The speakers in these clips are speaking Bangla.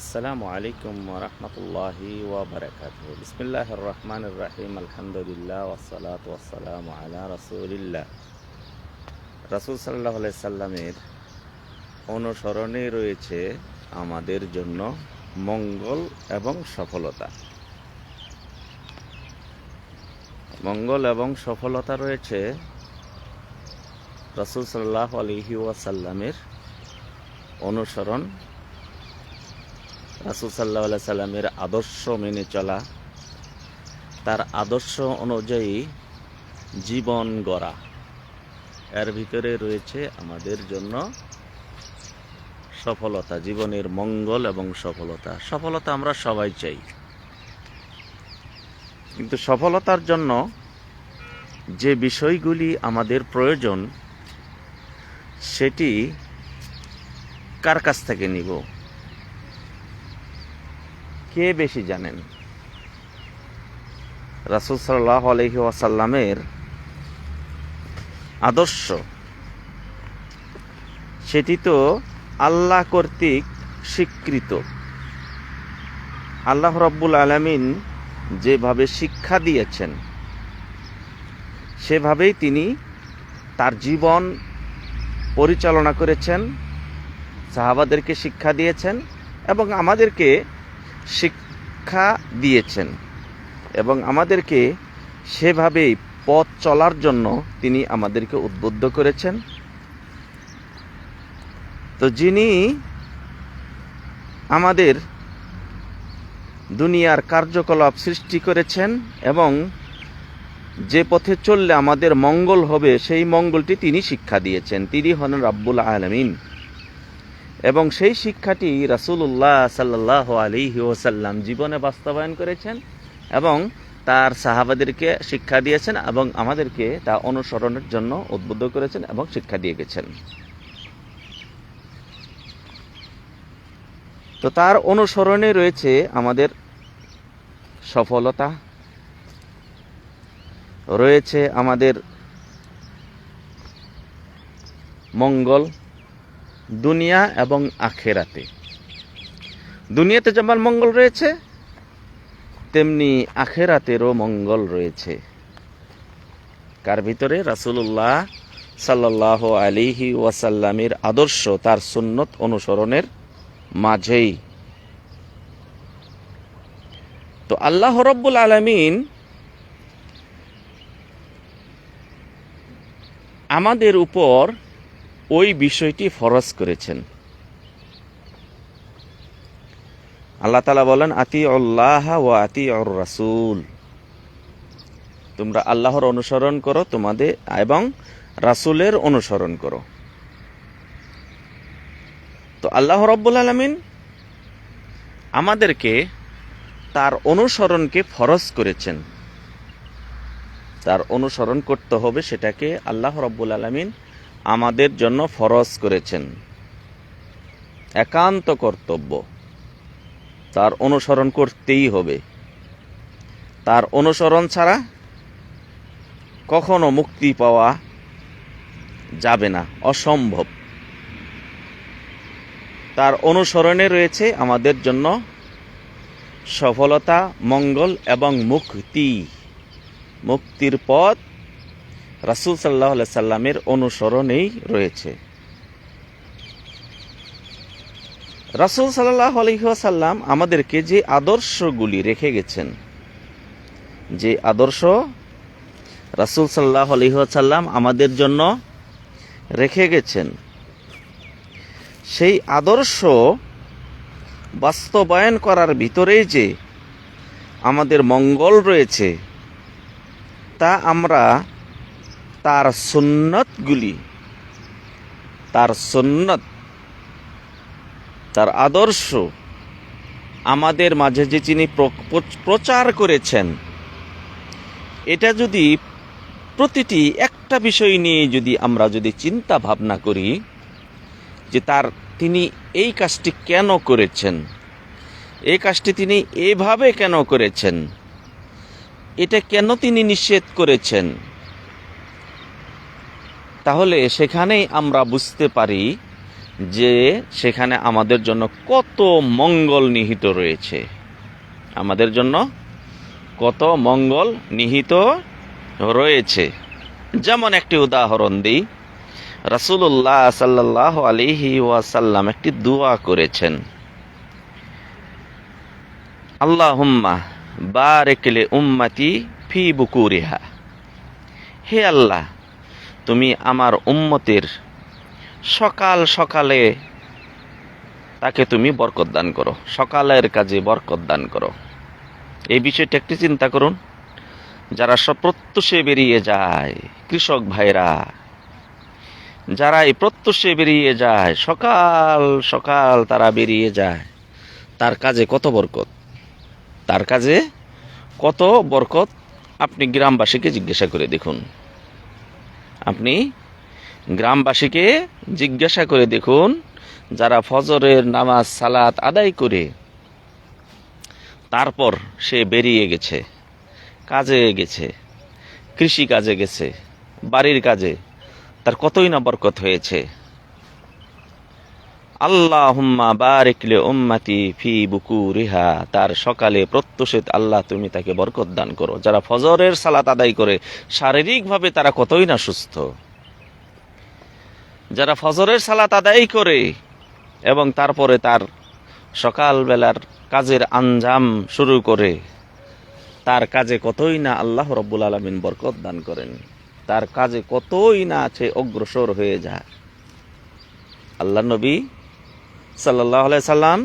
আসসালামু আলাইকুম ওরহমতুল্লাহি ওয়াবারাকাতুহু। বিসমিল্লাহির রহমানির রহিম। আলহামদুলিল্লাহ ওয়াসসালাতু ওয়াসসালামু আলা রাসূলিল্লাহ। রাসূল সাল্লাল্লাহু আলাইহি সাল্লামের অনুসরণে রয়েছে আমাদের জন্য মঙ্গল এবং সফলতা। মঙ্গল এবং সফলতা রয়েছে রাসূল সাল্লাল্লাহু আলাইহি ওয়াসাল্লামের অনুসরণ, রাসূল সাল্লাল্লাহু আলাইহি সাল্লামের আদর্শ মেনে চলা, তার আদর্শ অনুযায়ী জীবন গড়া। এর ভিতরে রয়েছে আমাদের জন্য সফলতা, জীবনের মঙ্গল এবং সফলতা। সফলতা আমরা সবাই চাই, কিন্তু সফলতার জন্য যে বিষয়গুলি আমাদের প্রয়োজন সেটি কার কাছ থেকে নিব? কে বেশি জানেন? রাসূল সাল্লাল্লাহু আলাইহি ওয়াসাল্লামের আদর্শ, সেটি তো আল্লাহ কর্তৃক স্বীকৃত। আল্লাহ রাব্বুল আলামিন যেভাবে শিক্ষা দিয়েছেন সেভাবেই তিনি তার জীবন পরিচালনা করেছেন, সাহাবাদেরকে শিক্ষা দিয়েছেন এবং আমাদেরকে শিক্ষা দিয়েছেন এবং আমাদেরকে সেভাবেই পথ চলার জন্য তিনি আমাদেরকে উদ্বুদ্ধ করেছেন। তো যিনি আমাদের দুনিয়ার কার্যকলাপ সৃষ্টি করেছেন এবং যে পথে চললে আমাদের মঙ্গল হবে সেই মঙ্গলটি তিনি শিক্ষা দিয়েছেন, তিনি হলেন রাব্বুল আলামিন। এবং সেই শিক্ষাটি রাসূলুল্লাহ সাল্লাল্লাহু আলাইহি ওয়াসাল্লাম জীবনে বাস্তবায়ন করেছেন এবং তার সাহাবাদেরকে শিক্ষা দিয়েছেন এবং আমাদেরকে তা অনুসরণের জন্য উদ্বুদ্ধ করেছেন এবং শিক্ষা দিয়ে গেছেন। তো তার অনুসরণে রয়েছে আমাদের সফলতা, রয়েছে আমাদের মঙ্গল দুনিয়া এবং আখিরাতে। দুনিয়াতে যেমন মঙ্গল রয়েছে তেমনি আখিরাতেরও মঙ্গল রয়েছে। কার ভিতরে? রাসূলুল্লাহ সাল্লাল্লাহু আলাইহি ওয়াসাল্লামের আদর্শ, তার সুন্নত অনুসরণের মাঝেই। তো আল্লাহ রাব্বুল আলামিন আমাদের উপর ওই বিষয়টি ফরজ করেছেন। আল্লাহ তাআলা বলেন, আতিউল্লাহ ওয়া আতিউর রাসূল, তোমরা আল্লাহর অনুসরণ করো তোমাদের এবং রাসূলের অনুসরণ করো। তো আল্লাহ রাব্বুল আলামিন আমাদেরকে তার অনুসরণকে ফরজ করেছেন। তার অনুসরণ করতে হবে, সেটাকে আল্লাহ রাব্বুল আলামিন আমাদের জন্য ফরজ করেছেন, একান্ত কর্তব্য। তার অনুসরণ করতেই হবে। তার অনুসরণ ছাড়া কখনো মুক্তি পাওয়া যাবে না, অসম্ভব। তার অনুসরণে রয়েছে আমাদের জন্য সফলতা, মঙ্গল এবং মুক্তি। মুক্তির পথ রাসূল সাল্লাল্লাহু আলাইহি সাল্লামের অনুসরণেই রয়েছে। রাসূল সাল্লাল্লাহু আলাইহি ওয়াসাল্লাম আমাদেরকে যে আদর্শগুলি রেখে গেছেন, যে আদর্শ রাসূল সাল্লাল্লাহু আলাইহি ওয়াসাল্লাম আমাদের জন্য রেখে গেছেন, সেই আদর্শ বাস্তবায়ন করার ভিতরেই যে আমাদের মঙ্গল রয়েছে, তা আমরা তার সুন্নতগুলি, তার সুন্নত, তার আদর্শ আমাদের মাঝে যে তিনি প্রচার করেছেন, এটা যদি প্রতিটি একটা বিষয় নিয়ে যদি আমরা চিন্তা ভাবনা করি যে তিনি এই কাজটি কেন করেছেন, এই কাজটি তিনি এভাবে কেন করেছেন, এটা কেন তিনি নিষেধ করেছেন, তাহলে সেখানেই আমরা বুঝতে পারি যে সেখানে আমাদের জন্য কত মঙ্গল নিহিত রয়েছে, আমাদের জন্য কত মঙ্গল নিহিত রয়েছে। যেমন একটি উদাহরণ দিই, রাসূলুল্লাহ সাল্লাল্লাহু আলাইহি ওয়াসাল্লাম একটি দোয়া করেছেন, আল্লাহুম্মা বারিক লি উম্মতি ফি বুকুরিহা। হে আল্লাহ, তুমি আমার উম্মতের সকাল সকালে তাকে তুমি বরকত দান করো, সকালের কাজে বরকত দান করো। এই বিষয়টা একটু চিন্তা করুন। যারা সব প্রত্যুষে বেরিয়ে যায়, কৃষক ভাইরা যারা এই প্রত্যুষে বেরিয়ে যায়, সকাল সকাল তারা বেরিয়ে যায়, তার কাজে কত বরকত, তার কাজে কত বরকত। আপনি গ্রামবাসীকে জিজ্ঞাসা করে দেখুন, আপনি গ্রামবাসীকে জিজ্ঞাসা করে দেখুন, যারা ফজরের নামাজ সালাত আদায় করে তারপর সে বেরিয়ে গেছে, কাজে গেছে, কৃষি কাজে গেছে, বাড়ির কাজে, তার কতই না বরকত হয়েছে। আল্লাহুম্মা বারিক লি উম্মতি ফি বুকুরিহা, তার সকালে প্রত্যুষে আল্লাহ তুমি তাকে বরকত দান করো। যারা ফজরের সালাত আদায় করে শারীরিকভাবে তারা কতই না সুস্থ, যারা ফজরের সালাত আদায় করে এবং তারপরে তার সকালবেলার কাজের আঞ্জাম শুরু করে, তার কাজে কতই না আল্লাহ রব্বুল আলামিন বরকত দান করেন, তার কাজে কতই না আছে অগ্রসর হয়ে যায়। আল্লাহ নবী সাল্লাল্লাহু আলাইহি সাল্লাম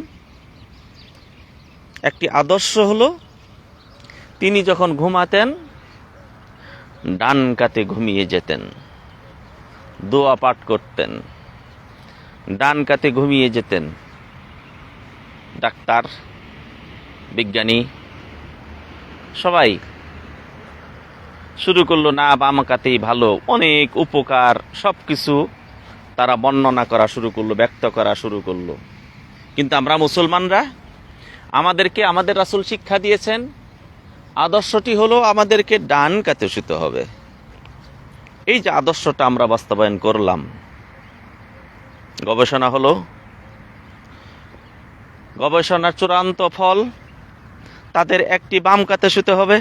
একটি আদর্শ হলো, তিনি যখন ঘুমাতেন ডান কাতে ঘুমিয়ে যেতেন, দোয়া পাঠ করতেন, ডান কাতে ঘুমিয়ে যেতেন। ডাক্তার, বিজ্ঞানী সবাই শুরু করলো না বাম কাতেই ভালো, অনেক উপকার, সবকিছু তারা বর্ণনা করা শুরু করলো, ব্যক্ত করা শুরু করলো। কিন্তু আমরা মুসলমানরা, আমাদেরকে আমাদের রাসূল শিক্ষা দিয়েছেন, আদর্শটি হলো আমাদেরকে ডান কাতে শুতে হবে। এই যে আদর্শটা আমরা বাস্তবায়ন করলাম, গবেষণা হলো, গবেষণার চূড়ান্ত ফল তাদের একটি বাম কাতে শুতে হবে।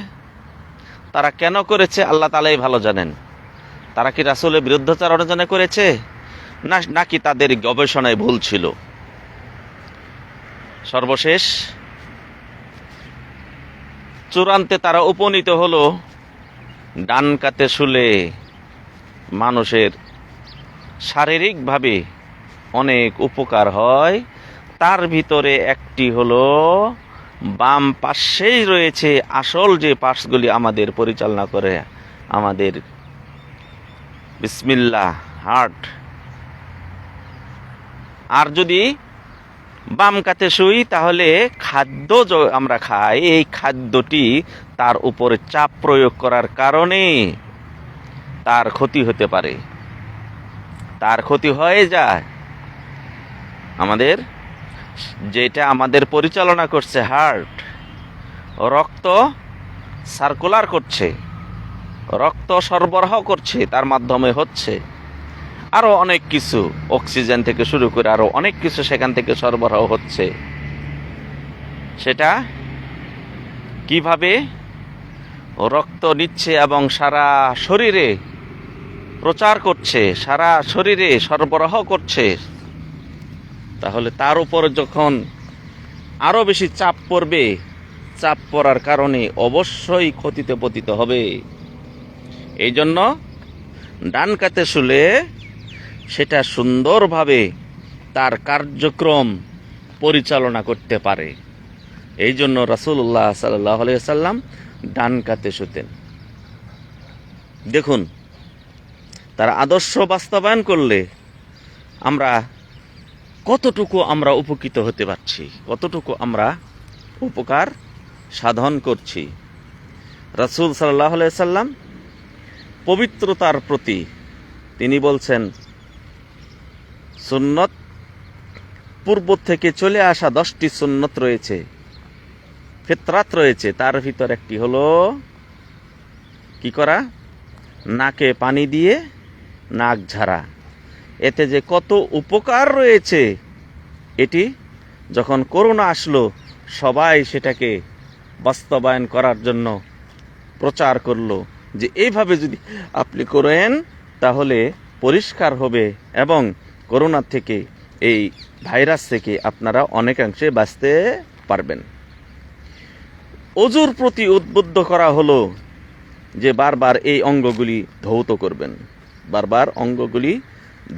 তারা কেন করেছে আল্লাহ তাআলাই ভালো জানেন। তারা কি রাসূলের বিরুদ্ধাচরণের জন্য করেছে, নাকি তাদের গবেষণায় ভুল ছিল? সর্বশেষ চূড়ান্তে তারা উপনীত হলো, ডান কাতে শুলে মানুষের শারীরিকভাবে অনেক উপকার হয়। তার ভিতরে একটি হলো বাম পাশেই রয়েছে আসল যে পাশগুলি আমাদের পরিচালনা করে আমাদের বিসমিল্লাহ হার্ট। আর যদি বাম কাতে শুই তাহলে খাদ্য আমরা খাই, এই খাদ্যটি তার উপরে চাপ প্রয়োগ করার কারণে তার ক্ষতি হতে পারে, তার ক্ষতি হয়ে যায়। আমাদের যেটা আমাদের পরিচালনা করছে হার্ট, রক্ত সার্কুলার করছে, রক্ত সরবরাহ করছে, তার মাধ্যমে হচ্ছে আরো অনেক কিছু, অক্সিজেন থেকে শুরু করে আরো অনেক কিছু সেখান থেকে সরবরাহ হচ্ছে। সেটা কিভাবে রক্ত নিচ্ছে এবং সারা শরীরে প্রচার করছে, সারা শরীরে সরবরাহ করছে, তাহলে তার উপর যখন আরো বেশি চাপ পড়বে, চাপ পড়ার কারণে অবশ্যই ক্ষতিতে পতিত হবে। এই জন্য ডান কাতে শুলে সেটা সুন্দরভাবে তার কার্যক্রম পরিচালনা করতে পারে। এই জন্য রাসূলুল্লাহ সাল্লাল্লাহু আলাইহি ওয়াসাল্লাম ডান কাতে শুতেন। দেখুন, তার আদর্শ বাস্তবায়ন করলে আমরা কতটুকু আমরা উপকৃত হতে পারছি, কতটুকু আমরা উপকার সাধন করছি। রাসূল সাল্লাল্লাহু আলাইহি ওয়াসাল্লাম পবিত্রতার প্রতি তিনি বলছেন, সুন্নত পূর্ব থেকে চলে আসা 10টি সুন্নত রয়েছে, ফিতরাত রয়েছে, তার ভিতর একটি হলো কি করা, নাকে পানি দিয়ে নাক ঝাড়া। এতে যে কত উপকার রয়েছে, এটি যখন করোনা আসলো সবাই সেটাকে বাস্তবায়ন করার জন্য প্রচার করলো যে এইভাবে যদি আপনি করেন তাহলে পরিষ্কার হবে এবং করোনা থেকে, এই ভাইরাস থেকে আপনারা অনেকাংশে বাঁচতে পারবেন। অজুর প্রতি উদ্বুদ্ধ করা হলো যে বারবার এই অঙ্গগুলি ধৌত করবেন, বারবার অঙ্গগুলি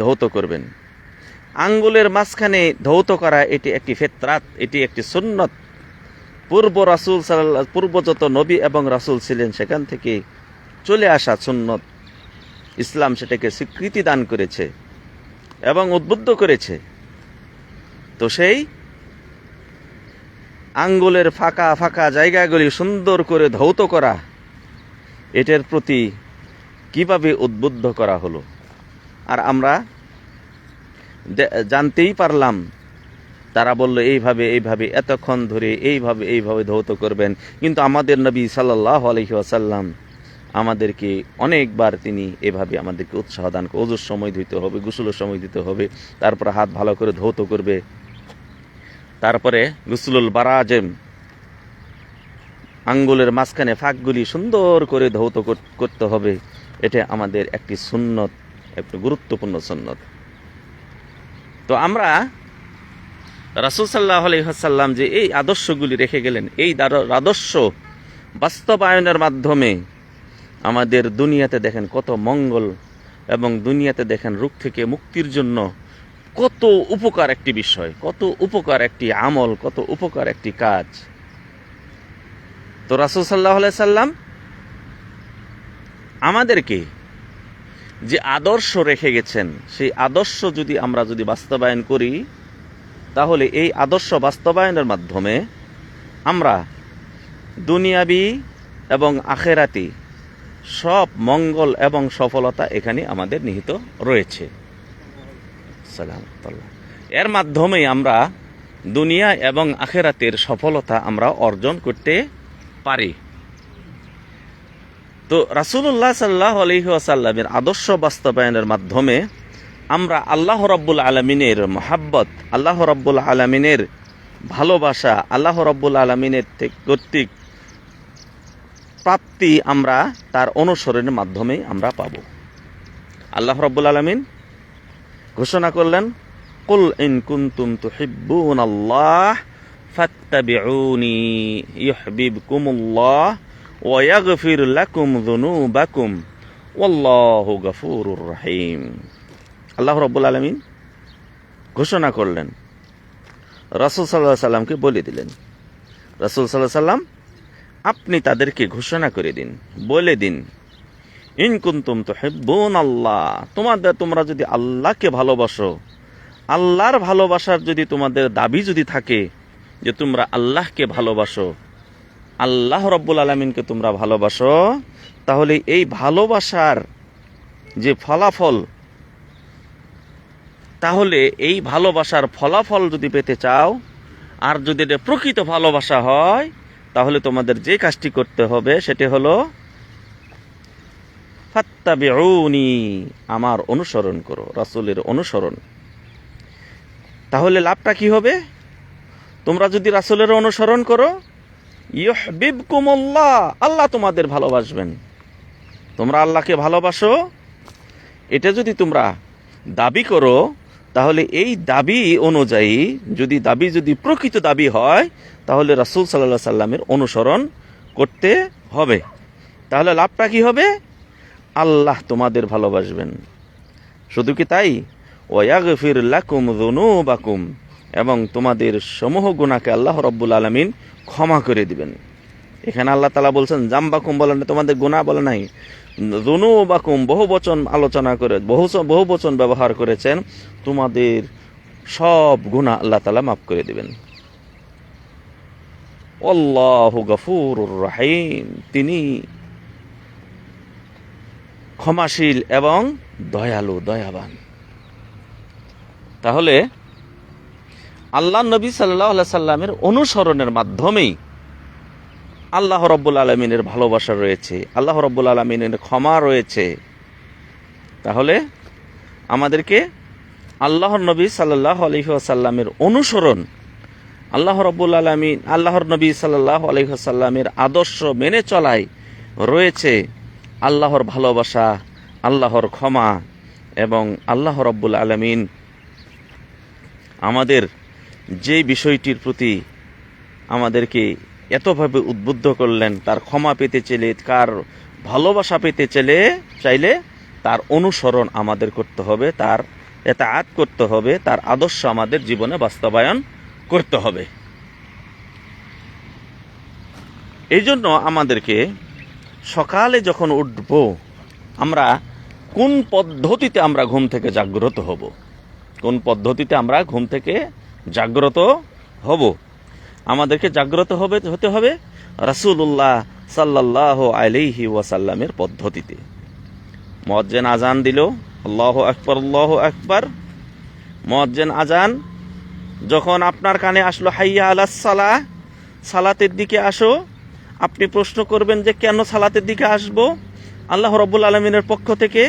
ধৌত করবেন। আঙ্গুলের মাঝখানে ধৌত করা এটি একটি ফিতরাত, এটি একটি সুন্নত। পূর্ব যত নবী এবং রাসূল ছিলেন সেখান থেকে চলে আসা সুন্নত। ইসলাম সেটাকে স্বীকৃতি দান করেছে এবং উদ্বুদ্ধ করেছে। তো সেই আঙ্গুলের ফাঁকা ফাঁকা জায়গাগুলি সুন্দর করে ধৌত করা, এটার প্রতি কিভাবে উদ্বুদ্ধ করা হলো। আর আমরা জানতেই পারলাম, তারা বলল এইভাবে এইভাবে এতক্ষণ ধরে এইভাবে এইভাবে ধৌত করবেন। কিন্তু আমাদের নবী সাল্লাল্লাহু আলাইহি ওয়াসাল্লাম আমাদেরকে অনেকবার তিনি এভাবে আমাদেরকে উৎসাহ দান করে, ওজুর সময় দিতে হবে, গোসলের সময় দিতে হবে, তারপরে হাত ভালো করে ধৌত করবে, তারপরে গুসলুল বারাজেম, আঙ্গুলের মাঝখানে ফাঁকগুলি সুন্দর করে ধৌত করতে হবে। এটা আমাদের একটি সুন্নত, একটি গুরুত্বপূর্ণ সুন্নত। তো আমরা রাসূল সাল্লাল্লাহু আলাইহি ওয়াসাল্লাম যে এই আদর্শগুলি রেখে গেলেন, এই আদর্শ বাস্তবায়নের মাধ্যমে আমাদের দুনিয়াতে দেখেন কত মঙ্গল, এবং দুনিয়াতে দেখেন রোগ থেকে মুক্তির জন্য কত উপকার একটি বিষয়, কত উপকার একটি আমল, কত উপকার একটি কাজ। তো রাসূল সাল্লাল্লাহু আলাইহি সাল্লাম আমাদেরকে যে আদর্শ রেখে গেছেন, সেই আদর্শ যদি আমরা বাস্তবায়ন করি, তাহলে এই আদর্শ বাস্তবায়নের মাধ্যমে আমরা দুনিয়াবি এবং আখেরাতি সব মঙ্গল এবং সফলতা এখানে আমাদের নিহিত রয়েছে। এর মাধ্যমে আমরা দুনিয়া এবং আখেরাতের সফলতা আমরা অর্জন করতে পারি। তো রাসূলুল্লাহ সাল্লাল্লাহু আলাইহি ওয়াসাল্লামের আদর্শ বাস্তবায়নের মাধ্যমে আমরা আল্লাহ রাব্বুল আলামিনের মহাব্বত, আল্লাহ রাব্বুল আলামিনের ভালোবাসা, আল্লাহ রাব্বুল আলামিনের কর্তৃক প্রাপ্তি আমরা তার অনুসরণের মাধ্যমে আমরা পাব। আল্লাহ রাব্বুল আলামিন ঘোষণা করলেন, কুল ইন কুনতুম তুহিব্বুনাল্লাহ ফাত্তাবিউনি ইউহিব্বুকুমুল্লাহ ওয়া ইয়াগফির লাকুম যুনুবাকুম ওয়াল্লাহু গফুরুর রহিম। আল্লাহ রাব্বুল আলামিন ঘোষণা করলেন, রাসূল সাল্লাল্লাহু আলাইহি সাল্লামকে বলে দিলেন, রাসূল সাল্লাল্লাহু আলাইহি সাল্লাম আপনি তাদেরকে ঘোষণা করে দিন, বলে দিন, ইন কুনতুম তুহিব্বুনাল্লাহ, তোমরা যদি আল্লাহকে ভালোবাসো, আল্লাহর ভালোবাসার যদি তোমাদের দাবি যদি থাকে যে তোমরা আল্লাহকে ভালোবাসো, আল্লাহ রাব্বুল আলামিনকে তোমরা ভালোবাসো, তাহলে এই ভালোবাসার যে ফলাফল, তাহলে এই ভালোবাসার ফলাফল যদি পেতে চাও, আর যদি এটা প্রকৃত ভালোবাসা হয়, তাহলে তোমাদের যে কাজটি করতে হবে সেটি হলো ফাত্তাবিউনি, আমার অনুসরণ করো, রাসূলের অনুসরণ। তাহলে লাভটা কি হবে? তোমরা যদি রাসূলের অনুসরণ করো, ইউহিব্বুকুমুল্লাহ, আল্লাহ তোমাদের ভালোবাসবেন। তোমরা আল্লাহকে ভালোবাসো, এটা যদি তোমরা দাবি করো, তাহলে এই দাবি অনুযায়ী যদি প্রকৃত দাবি হয়, তাহলে রাসূল সাল্লাল্লাহু আলাইহি সাল্লামের অনুসরণ করতে হবে। তাহলে লাভটা কি হবে? আল্লাহ তোমাদের ভালোবাসবেন। শুধু কি তাই, ওয়া ইয়াগফির লাকুম যুনুবাকুম, এবং তোমাদের সমূহ গুনাহকে আল্লাহ রাব্বুল আলামিন ক্ষমা করে দিবেন। এখানে আল্লাহ তাআলা বলছেন জামবাকুম, বলেন তোমাদের গুনাহ বলে নাই, যুনুবাকুম বহু বচন আলোচনা করে বহু বচন ব্যবহার করেছেন, তোমাদের সব গুনাহ আল্লাহ তাআলা মাফ করে দিবেন। আল্লাহু গফুরুর রহিম, তিনি ক্ষমাশীল এবং দয়ালু, দয়াবান। তাহলে আল্লাহ নবী সাল্লাল্লাহু আলাইহি সাল্লামের অনুসরণের মাধ্যমেই আল্লাহ রাব্বুল আলামিনের ভালোবাসা রয়েছে, আল্লাহ রাব্বুল আলামিনের ক্ষমা রয়েছে। তাহলে আমাদেরকে আল্লাহর নবী সাল্লাল্লাহু আলাইহি ওয়াসাল্লামের অনুসরণ, আল্লাহর নবী সাল্লাল্লাহু আলাইহি ওয়াসাল্লামের আদর্শ মেনে চলায় রয়েছে আল্লাহর ভালোবাসা, আল্লাহর ক্ষমা, এবং আল্লাহ রাব্বুল আলামিন আমাদের যে বিষয়টির প্রতি আমাদেরকে এতভাবে উদ্বুদ্ধ করলেন, তার ক্ষমা পেতে চাইলে, তার ভালোবাসা পেতে চাইলে তার অনুসরণ আমাদের করতে হবে, তার ইতাআত করতে হবে, তার আদর্শ আমাদের জীবনে বাস্তবায়ন করতে হবে। এই জন্য আমাদেরকে সকালে যখন উঠব, আমরা কোন পদ্ধতিতে আমরা ঘুম থেকে জাগ্রত হব, কোন পদ্ধতিতে আমরা ঘুম থেকে জাগ্রত হব? আমাদেরকে জাগ্রত হতে হবে রাসূলুল্লাহ সাল্লাল্লাহু আলাইহি ওয়াসাল্লামের পদ্ধতিতে। মুয়াজ্জিন আজান দিল, আল্লাহু আকবার, আল্লাহু আকবার। মুয়াজ্জিন আজান যখন আপনার কানে আসলো, হাইয়া আলাস সালাহ, সালাতের দিকে আসো, আপনি প্রশ্ন করবেন যে কেন সালাতের দিকে আসব? আল্লাহ রাব্বুল আলামিনের পক্ষ থেকে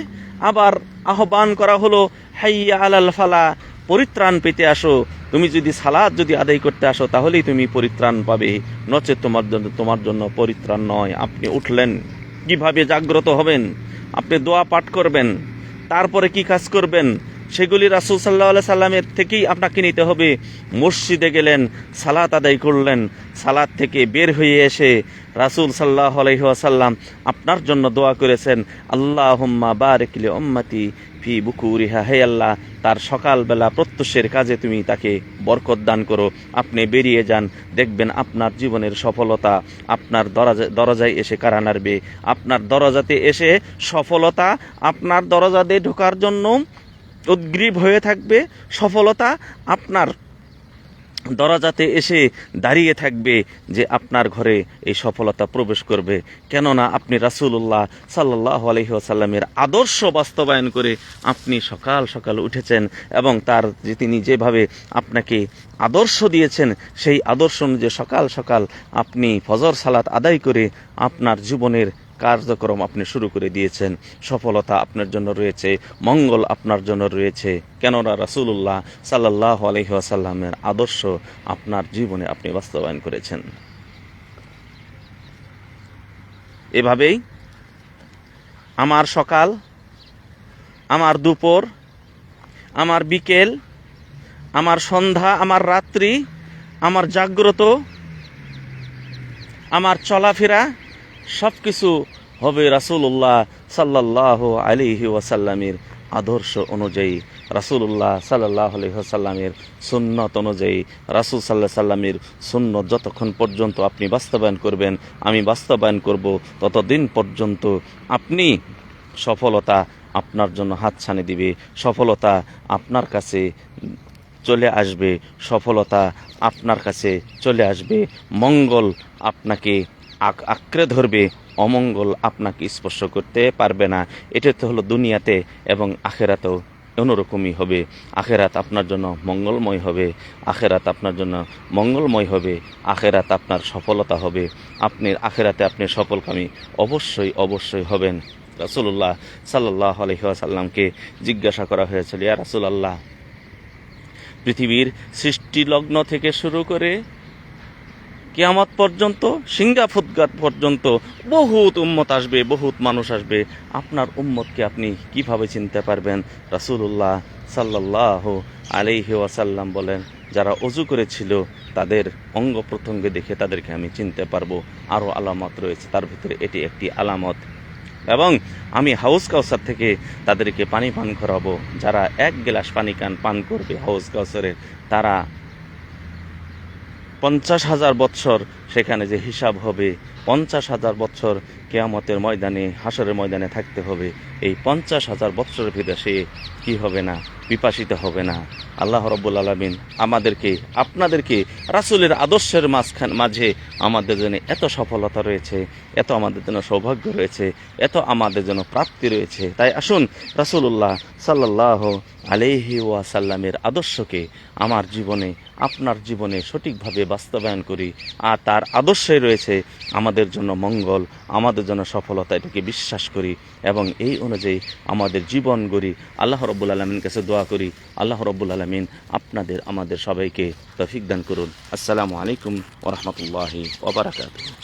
আবার আহ্বান করা হলো, হাইয়া আলাল ফালাহ, পরিত্রাণ পেতে আসো। তুমি যদি সালাত আদায় করতে আসো তাহলেই তুমি পরিত্রাণ পাবে, নচেত তোমার জন্য পরিত্রাণ নয়। আপনি উঠলেন, কিভাবে জাগ্রত হবেন? আপনি দোয়া পাঠ করবেন, তারপরে কি কাজ করবেন সেগুলি রাসূল সাল্লাল্লাহু আলাইহি সাল্লামের থেকেই আপনাকে নিতে হবে। মসজিদে গেলেন, সালাত আদায় করলেন, সালাত থেকে বের হয়ে এসে রাসূল সাল্লাল্লাহু আলাইহি ওয়াসাল্লাম আপনার জন্য দোয়া করেছেন, আল্লাহুম্মা বারিক লি উম্মতি ফি বুকুরিহা, হে আল্লাহ, তার সকালবেলা প্রত্যুষের কাজে তুমি তাকে বরকত দান করো। আপনি বেরিয়ে যান, দেখবেন আপনার জীবনের সফলতা আপনার দরজায় এসে কারা নাড়বে। আপনার দরজাতে এসে সফলতা আপনার দরজাতে ঢোকার জন্য উদ্গ্রীব হয়ে থাকবে, সফলতা আপনার দরজাতে এসে দাঁড়িয়ে থাকবে যে আপনার ঘরে এই সফলতা প্রবেশ করবে। কেননা আপনি রাসূলুল্লাহ সাল্লাল্লাহু আলাইহি ওয়াসাল্লামের আদর্শ বাস্তবায়ন করে আপনি সকাল সকাল উঠেছেন, এবং তার যে তিনি যেভাবে আপনাকে আদর্শ দিয়েছেন সেই আদর্শ অনুযায়ী সকাল সকাল আপনি ফজর সালাত আদায় করে আপনার জীবনের কার্যক্রম আপনি শুরু করে দিয়েছেন। সফলতা আপনার জন্য রয়েছে, মঙ্গল আপনার জন্য রয়েছে, কেননা রাসূলুল্লাহ সাল্লাল্লাহু আলাইহি ওয়াসাল্লামের আদর্শ আপনার জীবনে আপনি বাস্তবায়ন করেছেন। এভাবেই আমার সকাল, আমার দুপুর, আমার বিকেল, আমার সন্ধ্যা, আমার রাত্রি, আমার জাগ্রত, আমার চলাফেরা সব কিছু হবে রাসূলুল্লাহ সাল্লাল্লাহু আলাইহি ওয়াসাল্লামের আদর্শ অনুযায়ী, রাসূলুল্লাহ সাল্লাল্লাহু আলাইহি ওয়াসাল্লামের সুন্নত অনুযায়ী। রাসূল সাল্লাল্লাহু আলাইহি ওয়াসাল্লামের সুন্নত যতক্ষণ পর্যন্ত আপনি বাস্তবায়ন করবেন, আমি বাস্তবায়ন করব, ততদিন পর্যন্ত আপনি সফলতা আপনার জন্য হাতছানি দিবে, সফলতা আপনার কাছে চলে আসবে, সফলতা আপনার কাছে চলে আসবে, মঙ্গল আপনাকে আঁকড়ে ধরবে, অমঙ্গল আপনাকে স্পর্শ করতে পারবে না। এটা তো হলো দুনিয়াতে, এবং আখেরাতেও অনুরকমই হবে। আখেরাত আপনার জন্য মঙ্গলময় হবে, আখেরাত আপনার জন্য মঙ্গলময় হবে, আখেরাত আপনার সফলতা হবে। আপনি আখেরাতে আপনি সফলকামী অবশ্যই হবেন। রাসূলুল্লাহ সাল্লাল্লাহু আলাইহি ওয়াসাল্লামকে জিজ্ঞাসা করা হয়েছিল, ইয়া রাসূলুল্লাহ, পৃথিবীর সৃষ্টি লগ্ন থেকে শুরু করে কিয়ামত পর্যন্ত, সিঙ্গা ফুৎকার পর্যন্ত বহুত উম্মত আসবে, বহুত মানুষ আসবে, আপনার উম্মতকে আপনি কিভাবে চিনতে পারবেন? রাসূলুল্লাহ সাল্লাল্লাহু আলাইহি ওয়াসাল্লাম বলেন, যারা ওযু করেছিল তাদের অঙ্গ প্রত্যঙ্গ দেখে তাদেরকে আমি চিনতে পারবো। আরও আলামত রয়েছে, তার ভিতরে এটি একটি আলামত। এবং আমি হাউজ কাউসার থেকে তাদেরকে পানি পান করাবো। যারা এক গ্লাস পানি পান করবে হাউজ কাউসারের, তারা 50,000 বৎসর সেখানে যে হিসাব হবে, 50,000 বৎসর কিয়ামতের ময়দানে, হাসরের ময়দানে থাকতে হবে। এই 50,000 বৎসরের ভিতরে সে কি হবে না, পিপাসিত হবে না। আল্লাহ রাব্বুল আলামিন আমাদেরকে, আপনাদেরকে রাসূলের আদর্শের মাঝে আমাদের জন্য এত সফলতা রয়েছে, এত আমাদের জন্য সৌভাগ্য রয়েছে, এত আমাদের জন্য প্রাপ্তি রয়েছে। তাই আসুন রাসূলুল্লাহ সাল্লাল্লাহু আলাইহি ওয়াসাল্লামের আদর্শকে আমার জীবনে, আপনার জীবনে সঠিকভাবে বাস্তবায়ন করি, আর তার যার আদর্শে রয়েছে আমাদের জন্য মঙ্গল, আমাদের জন্য সফলতা, এটাকে বিশ্বাস করি এবং এই অনুযায়ী আমাদের জীবন গড়ি। আল্লাহ রাব্বুল আলামিনের কাছে দোয়া করি, আল্লাহ রাব্বুল আলামিন আপনাদের আমাদের সবাইকে তৌফিক দান করুন। আসসালামু আলাইকুম ওয়া রাহমাতুল্লাহি ওয়া বারাকাতুহু।